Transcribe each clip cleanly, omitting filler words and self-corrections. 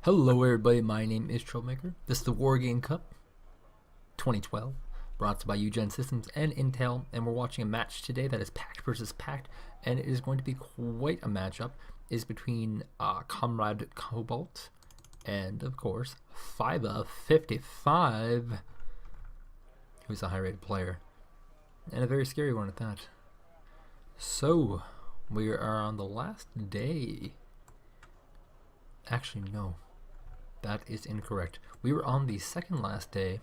Hello everybody, my name is Troublemaker. This is the Wargame Cup 2012, brought to you by UGen Systems and Intel, and we're watching a match today that is Pact versus Pact, and it is going to be quite a matchup. It is between Comrade Cobalt and, of course, Fiva55, who's a high-rated player, and a very scary one at that. So, we are on the last day. Actually, no. That is incorrect. We were on the second last day.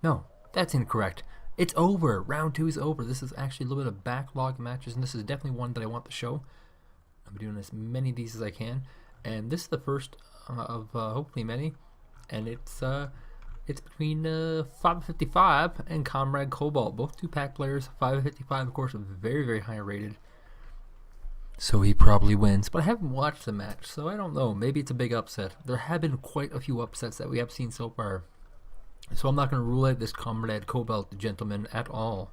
No, that's incorrect. It's over. Round 2 is over. This is actually a little bit of backlog matches, and this is definitely one that I want to show. I'm doing as many of these as I can, and this is the first of hopefully many. And it's between Fiva55 and Comrade Cobalt, both 2-pack players. Fiva55, of course, very, very high rated. So he probably wins, but I haven't watched the match, so I don't know. Maybe it's a big upset. There have been quite a few upsets that we have seen so far, so I'm not going to rule out this Comrade Cobalt gentleman at all.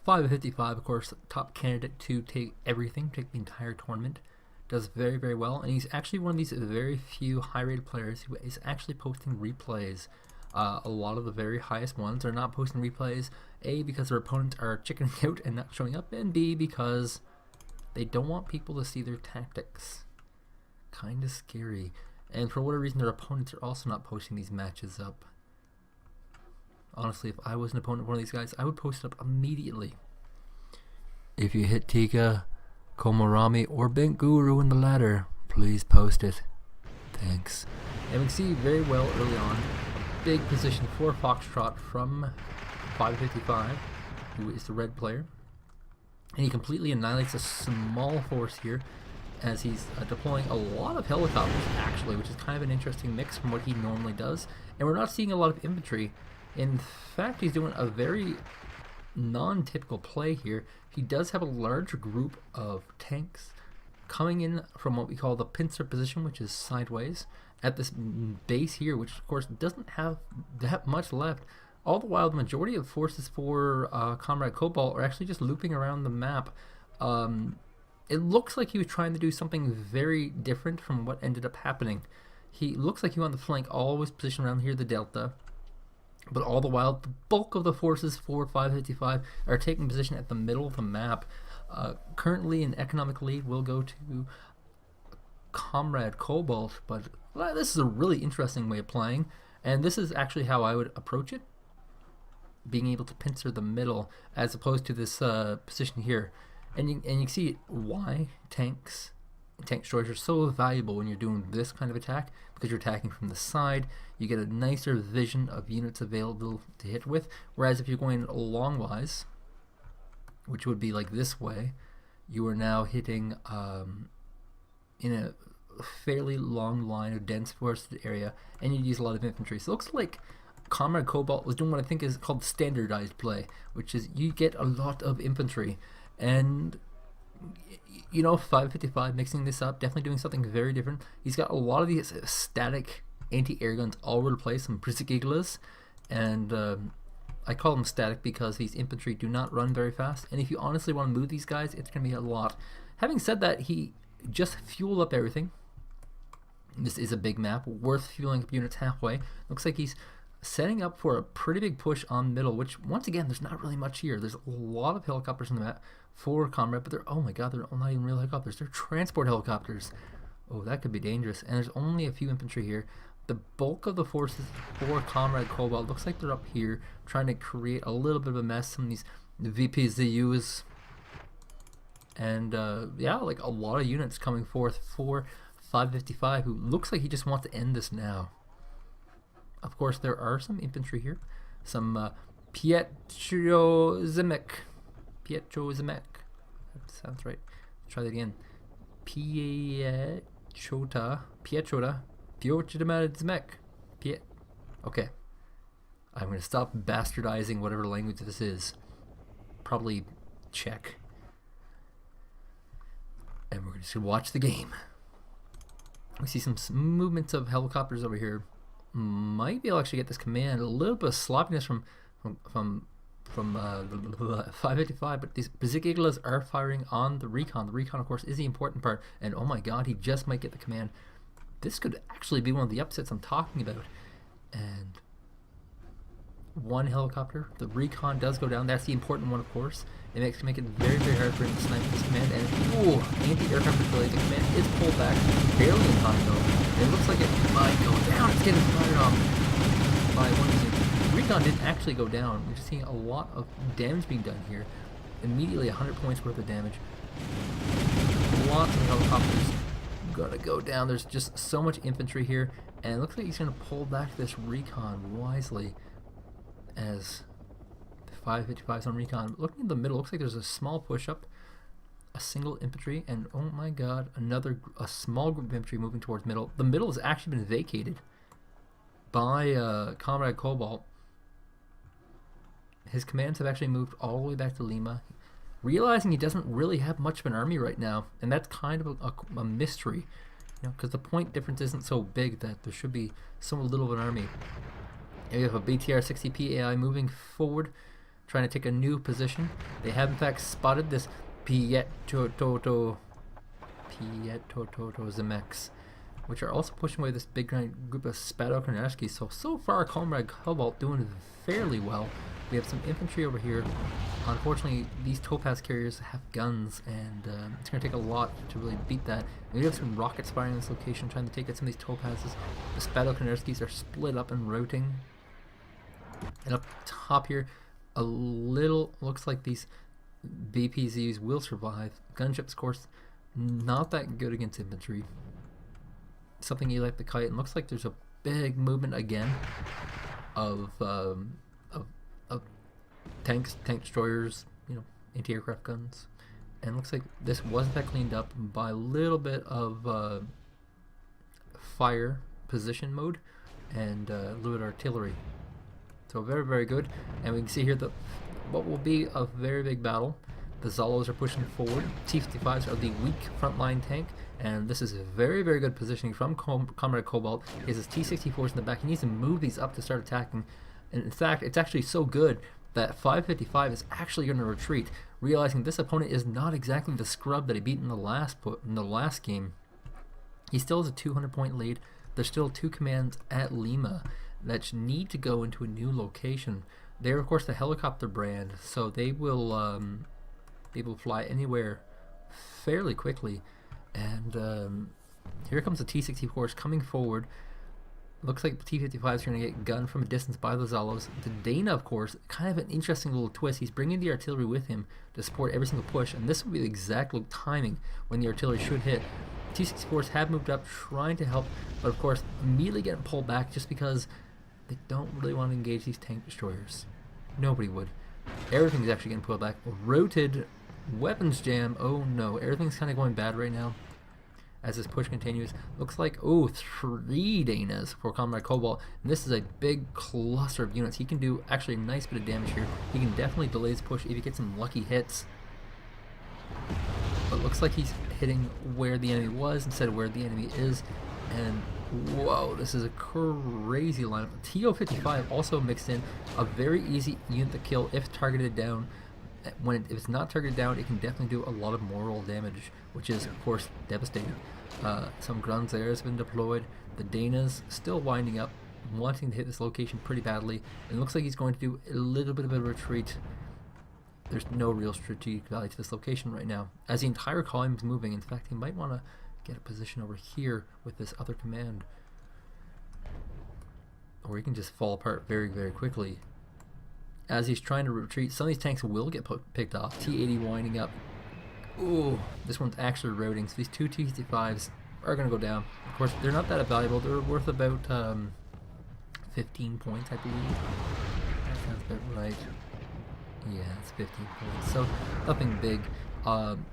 Fiva55, of course, top candidate to take everything, take the entire tournament. Does very, very well, and he's actually one of these very few high-rated players who is actually posting replays. A lot of the very highest ones are not posting replays, A, because their opponents are chickening out and not showing up, and B, because they don't want people to see their tactics. Kinda scary. And for whatever reason, their opponents are also not posting these matches up. Honestly, if I was an opponent of one of these guys, I would post it up immediately. If you hit Tika, Komorami, or Bent Guru in the ladder, please post it. Thanks. And we can see very well early on, a big position for Foxtrot from Fiva55, who is the red player. And he completely annihilates a small force here as he's deploying a lot of helicopters, actually, which is kind of an interesting mix from what he normally does. And we're not seeing a lot of infantry. In fact, he's doing a very non-typical play here. He does have a large group of tanks coming in from what we call the pincer position, which is sideways, at this base here, which of course doesn't have that much left. All the while, the majority of forces for Comrade Cobalt are actually just looping around the map. It looks like he was trying to do something very different from what ended up happening. He looks like he wanted to flank all his position around here, the Delta. But all the while, the bulk of the forces for Fiva55 are taking position at the middle of the map. Currently, an economic lead will go to Comrade Cobalt, but this is a really interesting way of playing. And this is actually how I would approach it, being able to pincer the middle as opposed to this position here. And you can see why tank destroyers are so valuable when you're doing this kind of attack, because you're attacking from the side. You get a nicer vision of units available to hit with, whereas if you're going longwise, which would be like this way, you are now hitting in a fairly long line of dense forested area, and you use a lot of infantry. So it looks like Comrade Cobalt was doing what I think is called standardized play, which is you get a lot of infantry. And you know, Fiva55 mixing this up, definitely doing something very different. He's got a lot of these static anti-air guns all over the place, some Brisigiglas, and I call them static because these infantry do not run very fast, and if you honestly want to move these guys, it's going to be a lot. Having said that, he just fueled up everything. This is a big map, worth fueling up units halfway. Looks like he's setting up for a pretty big push on middle, which once again, there's not really much here. There's a lot of helicopters in the map for Comrade, but they're, oh my god, they're not even real helicopters. They're transport helicopters. Oh, that could be dangerous. And there's only a few infantry here. The bulk of the forces for Comrade Cobalt looks like they're up here, trying to create a little bit of a mess. Some of these VPZUs. And yeah, like a lot of units coming forth for Fiva55, who looks like he just wants to end this now. Of course, there are some infantry here. Some Pietrozimek. That sounds right. Let's try that again. Pietrota. Okay. I'm going to stop bastardizing whatever language this is. Probably Czech. And we're just going to watch the game. We see some movements of helicopters over here. Might be able to actually get this command. A little bit of sloppiness from Fiva55, but these Brisigiglas are firing on the recon. The recon, of course, is the important part. And oh my god, he just might get the command. this could actually be one of the upsets I'm talking about. And one helicopter, the recon does go down. That's the important one, of course. It makes make it very, very hard for him to snipe this command. And ooh, anti-aircraft artillery. The command is pulled back barely in time though. It looks like it might go down. It's getting fired off by one of these. Recon didn't actually go down. We're just seeing a lot of damage being done here. Immediately 100 points worth of damage. Lots of helicopters gonna go down. There's just so much infantry here, and it looks like he's gonna pull back this recon wisely as 555's on recon. Looking in the middle, looks like there's a small push up, a single infantry, and oh my god, a small group of infantry moving towards middle. The middle has actually been vacated by Comrade Cobalt. His commands have actually moved all the way back to Lima, realizing he doesn't really have much of an army right now, and that's kind of a mystery, you know, because the point difference isn't so big that there should be so little of an army. And we have a BTR-60P AI moving forward, trying to take a new position. They have in fact spotted this Pietototo Zemex, which are also pushing away this big group of Spadokernevsky. So far, Comrade Cobalt doing fairly well. We have some infantry over here. Unfortunately, these Topaz carriers have guns, and it's going to take a lot to really beat that. And we have some rockets firing in this location, trying to take out some of these Topazes. The Spadokernevskys are split up and routing. And up top here, a little looks like these BPZs will survive. Gunships, of course, not that good against infantry. Something you like the kite, and looks like there's a big movement again of tanks, tank destroyers, you know, anti-aircraft guns, and looks like this was in fact cleaned up by a little bit of fire position mode and a little bit of artillery. So very, very good. And we can see here that what will be a very big battle. The Zalos are pushing forward. T-55s are the weak frontline tank, and this is a very, very good positioning from Comrade Cobalt. He has his T-64s in the back. He needs to move these up to start attacking. And in fact, it's actually so good that 555 is actually going to retreat, realizing this opponent is not exactly the scrub that he beat in the last game. He still has a 200-point lead. There's still 2 commands at Lima that need to go into a new location. They're of course the helicopter brand, so they will fly anywhere fairly quickly. And here comes the T-64s coming forward. Looks like the T-55 is going to get gunned from a distance by the Zalos. The Dana, of course, kind of an interesting little twist. He's bringing the artillery with him to support every single push, and this will be the exact timing when the artillery should hit. T-64s have moved up, trying to help, but of course, immediately getting pulled back just because they don't really want to engage these tank destroyers. Nobody would. Everything's actually getting pulled back. Rotated weapons jam. Oh no, everything's kind of going bad right now as this push continues. Looks like, oh, 3 Danas for Comrade Cobalt. And this is a big cluster of units. He can do actually a nice bit of damage here. He can definitely delay his push if he gets some lucky hits. But looks like he's hitting where the enemy was instead of where the enemy is. And whoa, this is a crazy lineup. TO55 also mixed in, a very easy unit to kill if targeted down. If it's not targeted down, it can definitely do a lot of moral damage, which is of course devastating. Some Granzers have been deployed. The Danas still winding up, wanting to hit this location pretty badly. It looks like he's going to do a little bit of a retreat. There's no real strategic value to this location right now, as the entire column is moving. In fact, he might want to get a position over here with this other command, or he can just fall apart very, very quickly. As he's trying to retreat, some of these tanks will get picked off. T-80 winding up. Ooh, this one's actually routing, so these 2 T-65s are going to go down. Of course, they're not that valuable. They're worth about 15 points, I believe. That sounds about right. Yeah, it's 15 points, so nothing big.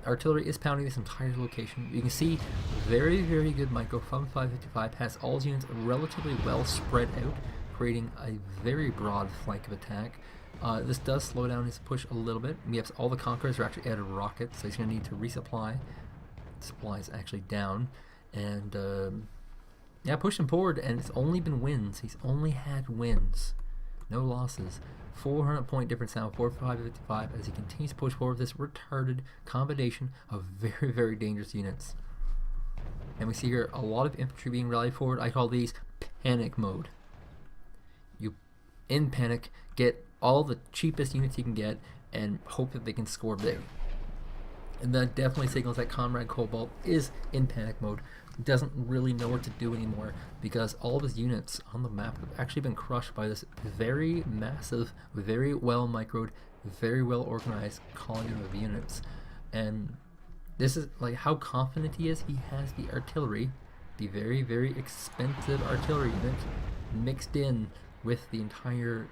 Artillery is pounding this entire location. You can see very, very good micro from 555. Has all his units relatively well spread out, creating a very broad flank of attack. This does slow down his push a little bit. We have all the Conquerors are actually out of rockets, so he's going to need to resupply. Supply is actually down, and yeah, push him forward. And it's only been wins. He's only had wins, no losses. 400-point difference now for 555 as he continues to push forward this retarded combination of very, very dangerous units. And we see here a lot of infantry being rallied forward. I call these panic mode. You, in panic, get all the cheapest units you can get and hope that they can score big. And that definitely signals that Comrade Cobalt is in panic mode. He doesn't really know what to do anymore because all of his units on the map have actually been crushed by this very massive, very well microed, very well organized column of units. And this is like how confident he is. He has the artillery, the very, very expensive artillery unit, mixed in with the entire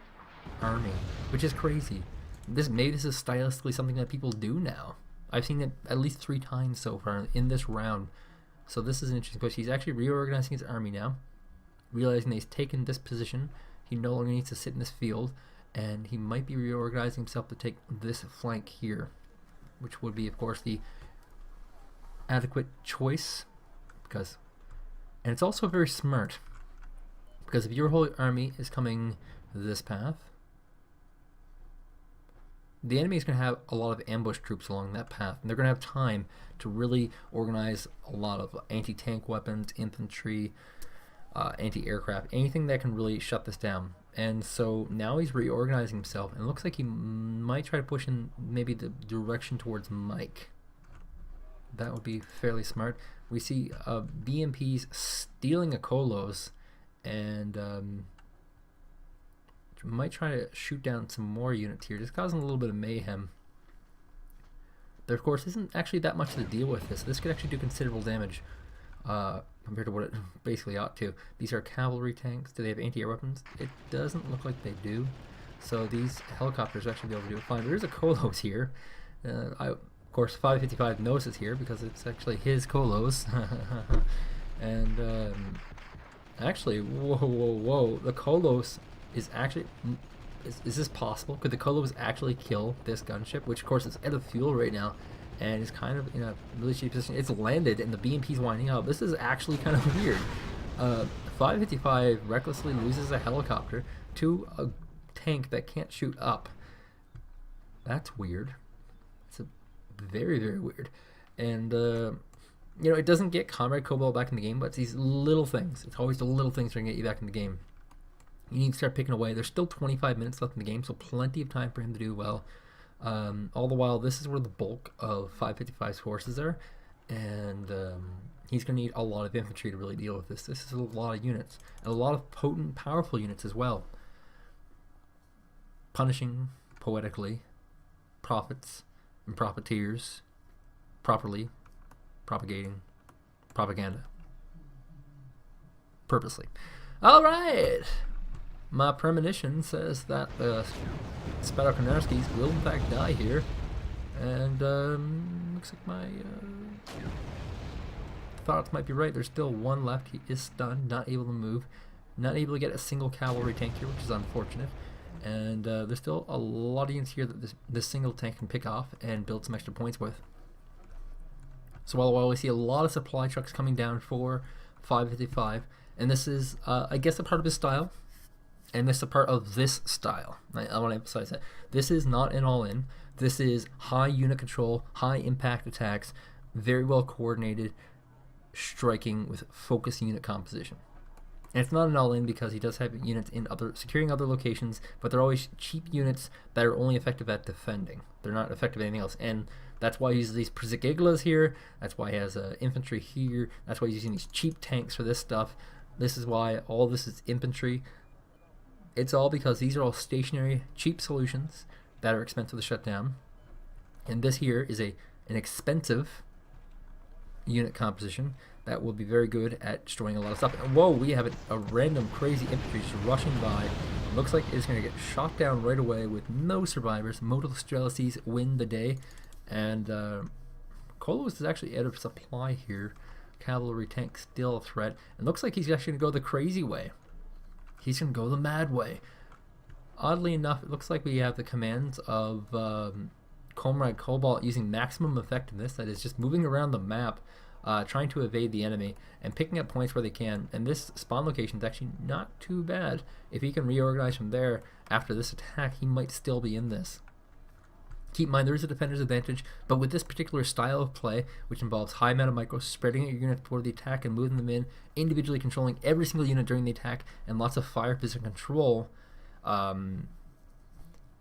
army, which is crazy. Maybe this is stylistically something that people do now. I've seen it at least 3 times so far in this round. So this is an interesting push. He's actually reorganizing his army now, realizing that he's taken this position. He no longer needs to sit in this field, and he might be reorganizing himself to take this flank here, which would be, of course, the adequate choice. And it's also very smart, because if your whole army is coming this path, the enemy is going to have a lot of ambush troops along that path, and they're going to have time to really organize a lot of anti-tank weapons, infantry, anti-aircraft, anything that can really shut this down. And so now he's reorganizing himself, and it looks like he might try to push in maybe the direction towards Mike. That would be fairly smart. We see BMPs stealing a Kolos, and might try to shoot down some more units here, just causing a little bit of mayhem. There, of course, isn't actually that much to deal with this. This could actually do considerable damage compared to what it basically ought to. These are cavalry tanks. Do they have anti-air weapons? It doesn't look like they do. So these helicopters actually be able to do it fine. There's a Kolos here. Of course, Fiva55 knows it's here because it's actually his Kolos. And actually, whoa, the Kolos is actually, is this possible? Could the Kolos actually kill this gunship, which of course is out of fuel right now and is kind of in a really cheap position? It's landed and the BMP's winding up. This is actually kind of weird. Fiva55 recklessly loses a helicopter to a tank that can't shoot up. That's weird. It's very, very weird. And you know, it doesn't get Comrade Cobalt back in the game, but it's these little things. It's always the little things that are going to get you back in the game. You need to start picking away. There's still 25 minutes left in the game, so plenty of time for him to do well. All the while, this is where the bulk of 555's forces are, and he's going to need a lot of infantry to really deal with this. This is a lot of units, and a lot of potent, powerful units as well. Punishing poetically, prophets and profiteers, properly, propagating propaganda, purposely. All right. My premonition says that Spadar Konarskis will in fact die here, and looks like my thoughts might be right. There's still one left. He is stunned, not able to move, not able to get a single cavalry tank here, which is unfortunate. And there's still a lot of units here that this single tank can pick off and build some extra points with. So while we see a lot of supply trucks coming down for 555, and this is, I guess, a part of his style. And this is a part of this style. I want to emphasize that. This is not an all-in. This is high unit control, high impact attacks, very well coordinated striking with focused unit composition. And it's not an all-in because he does have units in securing other locations, but they're always cheap units that are only effective at defending. They're not effective at anything else. And that's why he uses these Przygiglas here. That's why he has infantry here. That's why he's using these cheap tanks for this stuff. This is why all this is infantry. It's all because these are all stationary, cheap solutions that are expensive to shut down. And this here is an expensive unit composition that will be very good at destroying a lot of stuff. And whoa, we have a random crazy infantry just rushing by. It looks like it's going to get shot down right away with no survivors. Modal Strelices win the day. And Kolos is actually out of supply here. Cavalry tank still a threat. It looks like he's actually going to go the crazy way. He's going to go the mad way. Oddly enough, it looks like we have the commands of Comrade Cobalt using maximum effectiveness, that is just moving around the map, trying to evade the enemy, and picking up points where they can. And this spawn location is actually not too bad. If he can reorganize from there after this attack, he might still be in this. Keep in mind, there is a defender's advantage, but with this particular style of play, which involves high amount of micro, spreading out your units before the attack and moving them in, individually controlling every single unit during the attack, and lots of fire position control,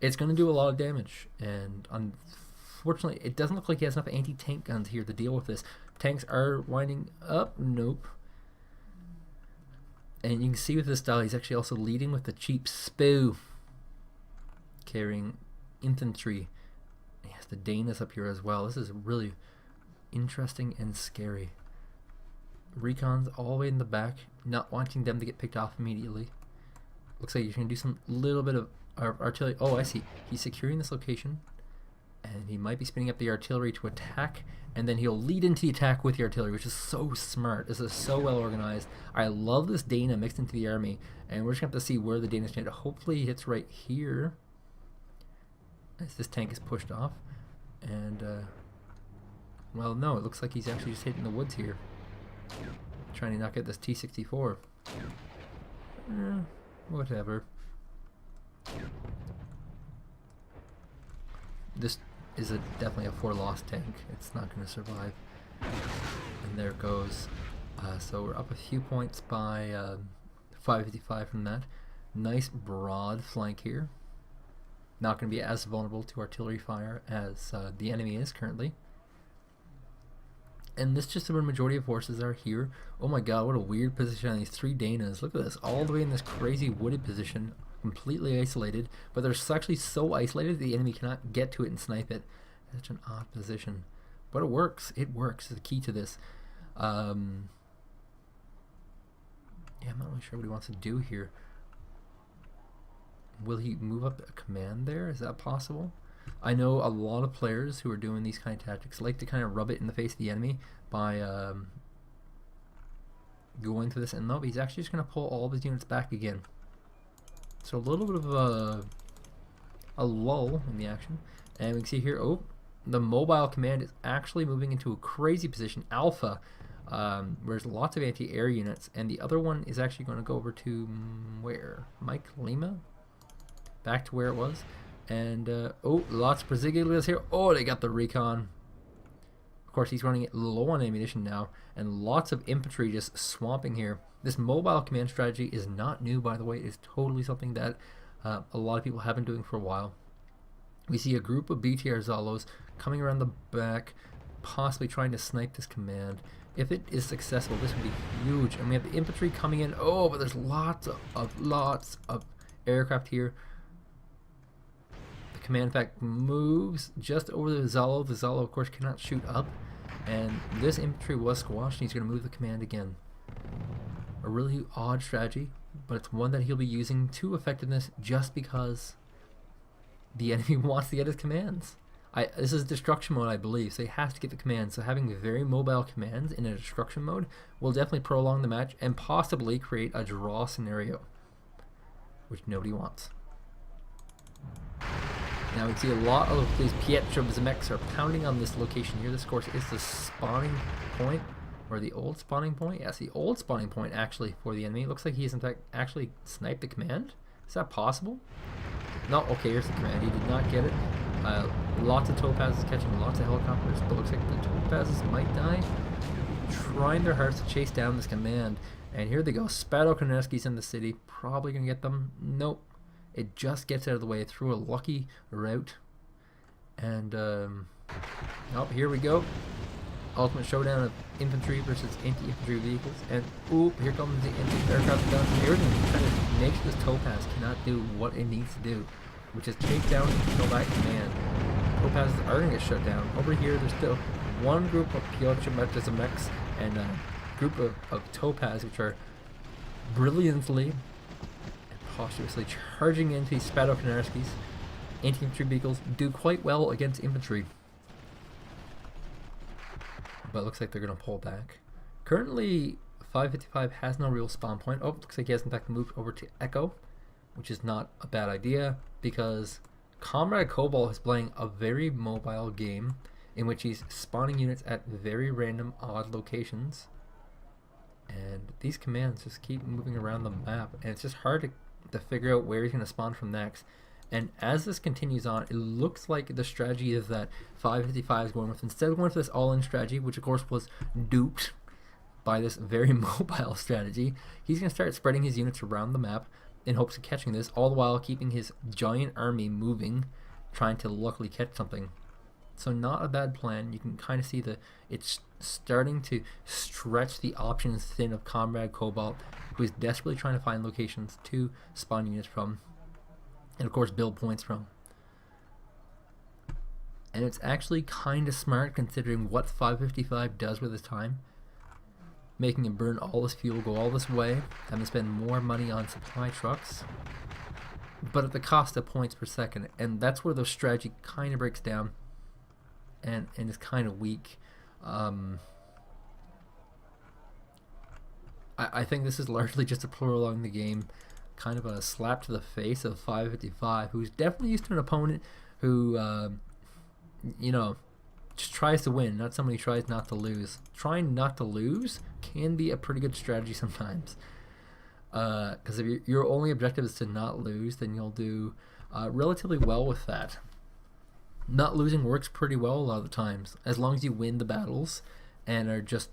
it's going to do a lot of damage. And unfortunately, it doesn't look like he has enough anti-tank guns here to deal with this. Tanks are winding up. Nope. And you can see with this style, he's actually also leading with the cheap spew, carrying infantry. He has the Danas up here as well. This is really interesting and scary. Recons all the way in the back, not wanting them to get picked off immediately. Looks like he's going to do some little bit of artillery. Oh, I see. He's securing this location, and he might be spinning up the artillery to attack, and then he'll lead into the attack with the artillery, which is so smart. This is so well organized. I love this Dana mixed into the army, and we're just going to have to see where the Dana's stand. Hopefully he hits right here as this tank is pushed off. And, well, no, it looks like he's actually just hitting the woods here, trying to knock out this T-64. Whatever. This is definitely a 4-loss tank. It's not going to survive. And there it goes. So we're up a few points by 555 from that. Nice broad flank here. Not going to be as vulnerable to artillery fire as the enemy is currently. And this just about majority of forces are here. Oh my god, what a weird position on these 3 Danas. Look at this, all the way in this crazy wooded position, completely isolated. But they're actually so isolated that the enemy cannot get to it and snipe it. Such an odd position. But it works. It works. It's the key to this. Yeah, I'm not really sure what he wants to do here. Will he move up a command there? Is that possible? I know a lot of players who are doing these kind of tactics like to kind of rub it in the face of the enemy by going to this, and no, he's actually just going to pull all of his units back again. So a little bit of a lull in the action, and we can see here, oh, the mobile command is actually moving into a crazy position, Alpha, where there's lots of anti-air units, and the other one is actually going to go over to where? Mike Lima? Back to where it was. And, oh, lots of Brazilians here. Oh, they got the recon. Of course, he's running it low on ammunition now, and lots of infantry just swamping here. This mobile command strategy is not new, by the way. It's totally something that a lot of people have been doing for a while. We see a group of BTR Zalos coming around the back, possibly trying to snipe this command. If it is successful, this would be huge. And we have the infantry coming in. Oh, but there's lots of aircraft here. Command, in fact, moves just over the Zalo. The Zalo, of course, cannot shoot up, and this infantry was squashed, and he's going to move the command again. A really odd strategy, but it's one that he'll be using to effectiveness just because the enemy wants to get his commands. This is destruction mode, I believe, so he has to get the commands. So having very mobile commands in a destruction mode will definitely prolong the match and possibly create a draw scenario, which nobody wants. Now we can see a lot of these Pietro Zemex are pounding on this location here. This, of course, is the spawning point, or the old spawning point. Yes, the old spawning point, actually, for the enemy. It looks like he has, in fact, actually sniped the command. Is that possible? No, okay, here's the command. He did not get it. Lots of topazes catching lots of helicopters, but looks like the topazes might die. Trying their hardest to chase down this command. And here they go. Spadokoneski's in the city. Probably going to get them. Nope. It just gets out of the way through a lucky route. And, oh, here we go. Ultimate showdown of infantry versus anti-infantry vehicles. And, oop, here comes the anti-aircraft gun. Everything trying to make sure this Topaz cannot do what it needs to do, which is take down and kill that command. Topazes are going to get shut down. Over here, there's still one group of Piotr Zemex and a group of Topaz, which are brilliantly posthumously charging into these Spadokonarskis. Anti-infantry vehicles do quite well against infantry, but it looks like they're going to pull back. Currently, 555 has no real spawn point. Oh, looks like he has in fact moved over to Echo, which is not a bad idea because Comrade Cobalt is playing a very mobile game in which he's spawning units at very random, odd locations. And these commands just keep moving around the map, and it's just hard to figure out where he's going to spawn from next. And as this continues on, it looks like the strategy is that 555 is going with, instead of going for this all-in strategy, which of course was duped by this very mobile strategy, he's going to start spreading his units around the map in hopes of catching this, all the while keeping his giant army moving, trying to luckily catch something. So not a bad plan. You can kind of see that it's starting to stretch the options thin of Comrade Cobalt, who is desperately trying to find locations to spawn units from, and of course build points from. And it's actually kind of smart considering what 555 does with his time, making him burn all this fuel, go all this way, having to spend more money on supply trucks, but at the cost of points per second. And that's where the strategy kind of breaks down and is kind of weak. I think this is largely just a prolonging the game, kind of a slap to the face of 555, who's definitely used to an opponent who, you know, just tries to win, not somebody who tries not to lose. Trying not to lose can be a pretty good strategy sometimes. Because if your only objective is to not lose, then you'll do relatively well with that. Not losing works pretty well a lot of the times, as long as you win the battles and are just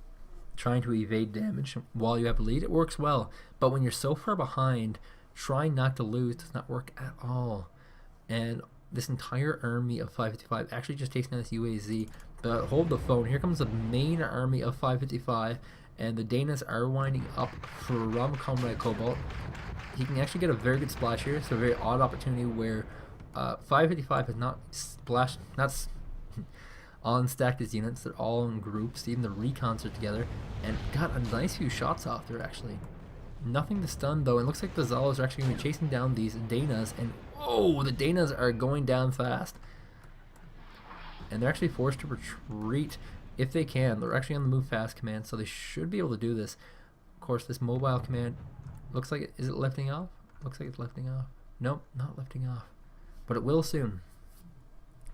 trying to evade damage while you have a lead, it works well. But when you're so far behind, trying not to lose does not work at all. And this entire army of 555 actually just takes down this UAZ. But hold the phone, here comes the main army of 555, and the Danas are winding up from Comrade Cobalt. He can actually get a very good splash here, so a very odd opportunity where 555 has not splashed, not unstacked his units. They're all in groups, even the recons are together, and got a nice few shots off there actually. Nothing to stun though, and looks like the Zalos are actually going to be chasing down these Danas, and whoa, the Danas are going down fast. And they're actually forced to retreat if they can. They're actually on the move fast command, so they should be able to do this. Of course, this mobile command looks like is it lifting off? Looks like it's lifting off. Nope, not lifting off. But it will soon.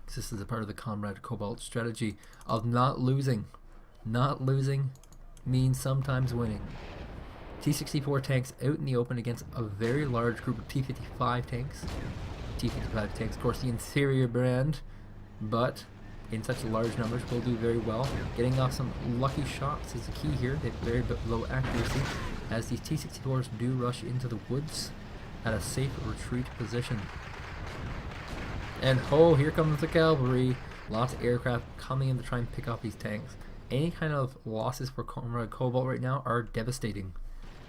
This is a part of the Comrade Cobalt strategy of not losing. Not losing means sometimes winning. T-64 tanks out in the open against a very large group of T-55 tanks. T-55 tanks, of course, the inferior brand, but in such large numbers will do very well. Getting off some lucky shots is the key here. They have very low accuracy as these T-64s do rush into the woods at a safe retreat position. And oh, here comes the cavalry. Lots of aircraft coming in to try and pick off these tanks. Any kind of losses for Comrade Cobalt right now are devastating,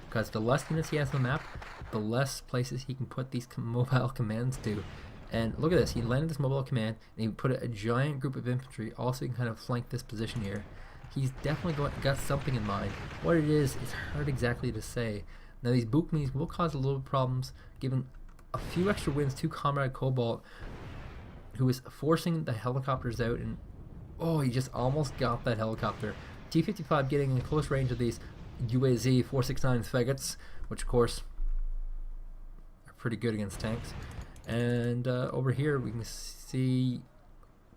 because the less units he has on the map, the less places he can put these mobile commands to. And look at this, he landed this mobile command and he put a giant group of infantry also can kind of flank this position here. He's definitely got something in mind. What it is, it's hard exactly to say. Now these Bukmis will cause a little problems, giving a few extra wins to Comrade Cobalt, who is forcing the helicopters out, and oh, he just almost got that helicopter. T-55 getting in close range of these UAZ 469 faggots, which of course are pretty good against tanks. And over here we can see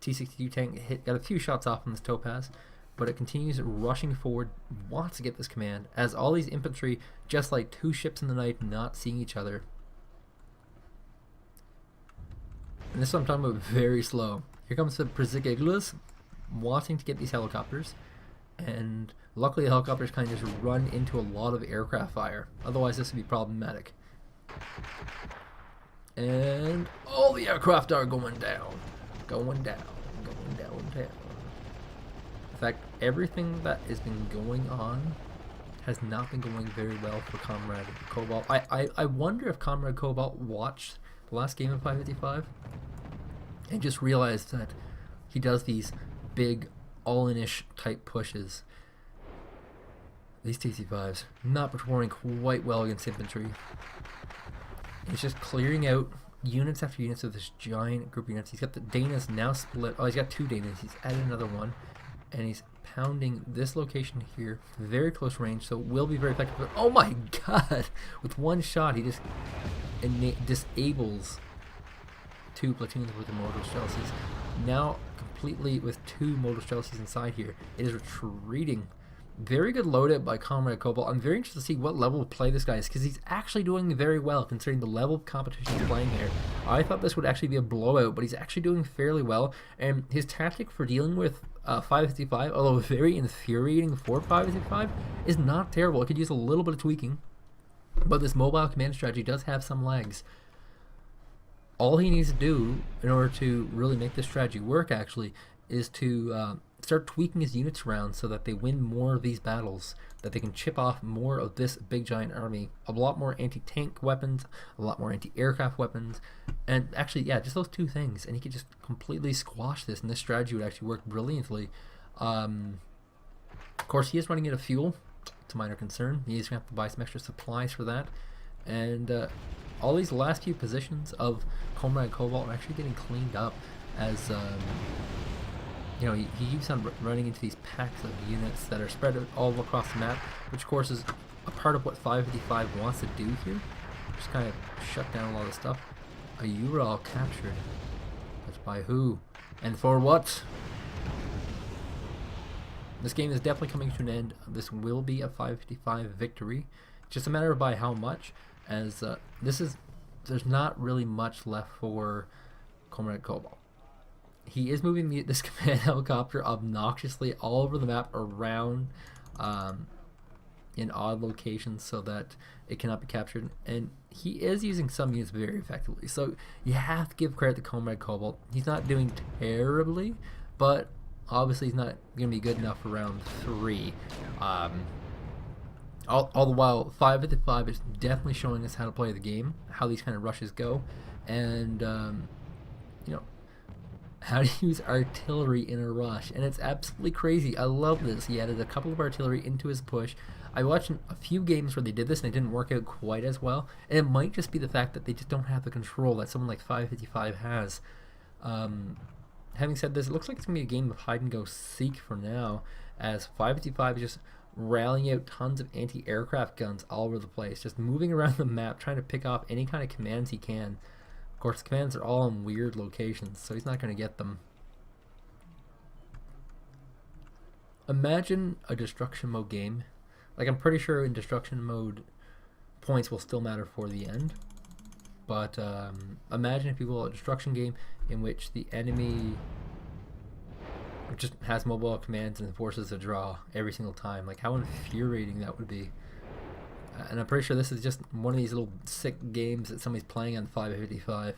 T-62 tank got a few shots off on this Topaz, but it continues rushing forward, wants to get this command, as all these infantry, just like two ships in the night, not seeing each other. And this is what I'm talking about, very slow. Here comes the Przygiglas wanting to get these helicopters, and luckily the helicopters kind of just run into a lot of aircraft fire. Otherwise this would be problematic. And all the aircraft are going down. Going down. Going down. In fact, everything that has been going on has not been going very well for Comrade Cobalt. I wonder if Comrade Cobalt watched the last game of 555 and just realized that he does these big all-in-ish type pushes. These TC5s not performing quite well against infantry. He's just clearing out units after units of this giant group of units. He's got the Danas now split. Oh, he's got two Danas. He's added another one. And he's pounding this location here, very close range, so it will be very effective. But oh my god! With one shot, he just disables two platoons with the mortar Chelseas. Now, completely with two mortar Chelseas inside here, it is retreating Very good loadout by Comrade Cobalt. I'm very interested to see what level of play this guy is, because he's actually doing very well considering the level of competition he's playing here. I thought this would actually be a blowout, but he's actually doing fairly well. And his tactic for dealing with 555, although very infuriating for 555, is not terrible. It could use a little bit of tweaking, but this mobile command strategy does have some legs. All he needs to do in order to really make this strategy work, actually, is to start tweaking his units around so that they win more of these battles, that they can chip off more of this big giant army. A lot more anti-tank weapons, a lot more anti-aircraft weapons, and actually, yeah, just those two things, and he could just completely squash this, and this strategy would actually work brilliantly. Of course, he is running out of fuel, to minor concern. He is going to have to buy some extra supplies for that, and all these last few positions of Comrade Cobalt are actually getting cleaned up as you know, he keeps on running into these packs of units that are spread all across the map, which of course is a part of what 555 wants to do here. Just kind of shut down a lot of stuff. A Ural captured. That's by who? And for what? This game is definitely coming to an end. This will be a 555 victory. It's just a matter of by how much, as there's not really much left for Comrade Cobalt. He is moving this command helicopter obnoxiously all over the map around in odd locations so that it cannot be captured, and he is using some units very effectively. So you have to give credit to Comrade Cobalt. He's not doing terribly, but obviously he's not going to be good enough for round 3. All the while, 555 is definitely showing us how to play the game, how these kind of rushes go, and you know, how to use artillery in a rush, and it's absolutely crazy. I love this. He added a couple of artillery into his push. I watched a few games where they did this and it didn't work out quite as well, and it might just be the fact that they just don't have the control that someone like 555 has. Having said this, it looks like it's going to be a game of hide and go seek for now, as 555 is just rallying out tons of anti-aircraft guns all over the place, just moving around the map trying to pick off any kind of commands he can. Of course, the commands are all in weird locations, so he's not going to get them. Imagine a destruction mode game. Like, I'm pretty sure in destruction mode, points will still matter for the end. But imagine, if you will, a destruction game in which the enemy just has mobile commands and forces a draw every single time. Like, how infuriating that would be. And I'm pretty sure this is just one of these little sick games that somebody's playing on 555,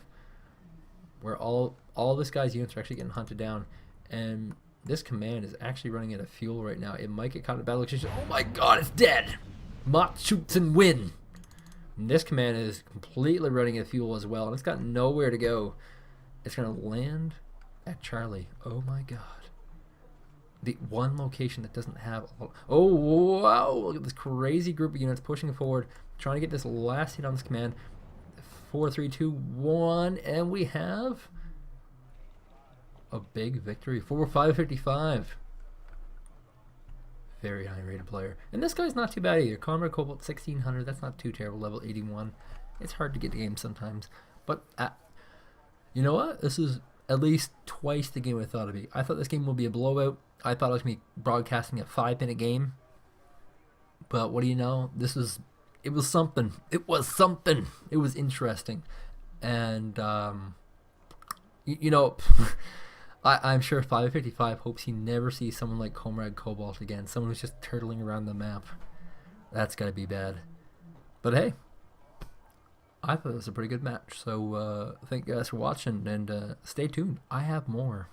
where all this guy's units are actually getting hunted down, and this command is actually running out of fuel right now. It might get caught in a battle. Oh my god, it's dead! Mott shoots and win! And this command is completely running out of fuel as well, and it's got nowhere to go. It's going to land at Charlie. Oh my god. The one location that doesn't have... Oh, wow! Look at this crazy group of units pushing forward, trying to get this last hit on this command. 4, 3, 2, 1, and we have a big victory for 555. Very high rated player. And this guy's not too bad either. Comrade Cobalt 1600, that's not too terrible. Level 81. It's hard to get the game sometimes. But, you know what? This is at least twice the game I thought it'd be. I thought this game would be a blowout. I thought I was going to be broadcasting a 5-minute game. But what do you know? It was something. It was something. It was interesting. And, you know, I'm sure 555 hopes he never sees someone like Comrade Cobalt again. Someone who's just turtling around the map. That's got to be bad. But hey, I thought it was a pretty good match. So thank you guys for watching, and stay tuned. I have more.